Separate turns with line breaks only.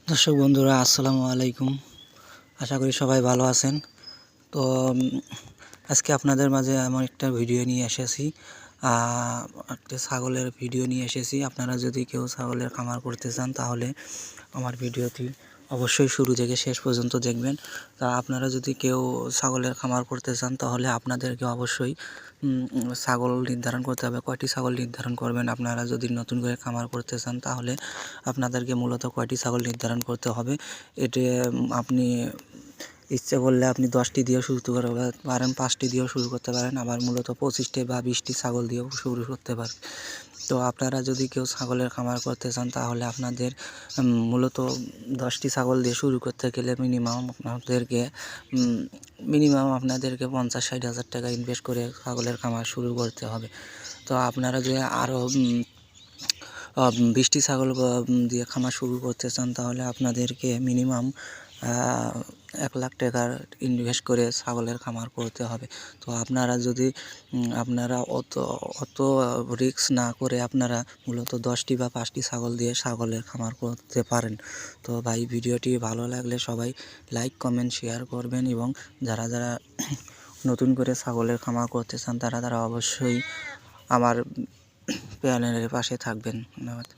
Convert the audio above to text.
দর্শক বন্ধুরা আসসালামু আলাইকুম। আশা করি সবাই ভালো আছেন। তো আজকে আপনাদের মাঝে এমন একটা ভিডিও নিয়ে এসেছি, একটা ছাগলের ভিডিও নিয়ে এসেছি। আপনারা যদি কেউ ছাগলের খামার করতে চান তাহলে আমার ভিডিওটি অবশ্যই শুরু থেকে শেষ পর্যন্ত দেখবেন। তা আপনারা যদি কেউ ছাগলের খামার করতে চান তাহলে আপনাদেরকে অবশ্যই ছাগল নির্ধারণ করতে হবে। কয়টি ছাগল নির্ধারণ করবেন? আপনারা যদি নতুন করে খামার করতে চান তাহলে আপনাদেরকে মূলত কয়টি ছাগল নির্ধারণ করতে হবে। এটি আপনি ইচ্ছে করলে আপনি 10টি দিয়েও শুরু করতে পারেন, 5টি দিয়েও শুরু করতে পারেন, আবার মূলত 25টি বা 20টি ছাগল দিয়েও শুরু করতে পারেন। তো আপনারা যদি কেউ ছাগলের খামার করতে চান তাহলে আপনাদের মূলত 10টি ছাগল দিয়ে শুরু করতে গেলে মিনিমাম আপনাদেরকে 50-60 হাজার টাকা ইনভেস্ট করে ছাগলের খামার শুরু করতে হবে। তো আপনারা যে আরও 20টি ছাগল দিয়ে খামার শুরু করতে চান তাহলে আপনাদেরকে মিনিমাম 1 লাখ টাকার ইনভেস্ট করে ছাগলের খামার করতে হবে। তো আপনারা যদি আপনারা অত রিস্ক না করে আপনারা মূলত 10টি বা 5টি ছাগল দিয়ে ছাগলের খামার করতে পারেন। তো ভাই, ভিডিওটি ভালো লাগলে সবাই লাইক, কমেন্ট, শেয়ার করবেন এবং যারা নতুন করে ছাগলের খামার করতে চান তারা অবশ্যই আমার চ্যানেলের পাশে থাকবেন। ধন্যবাদ।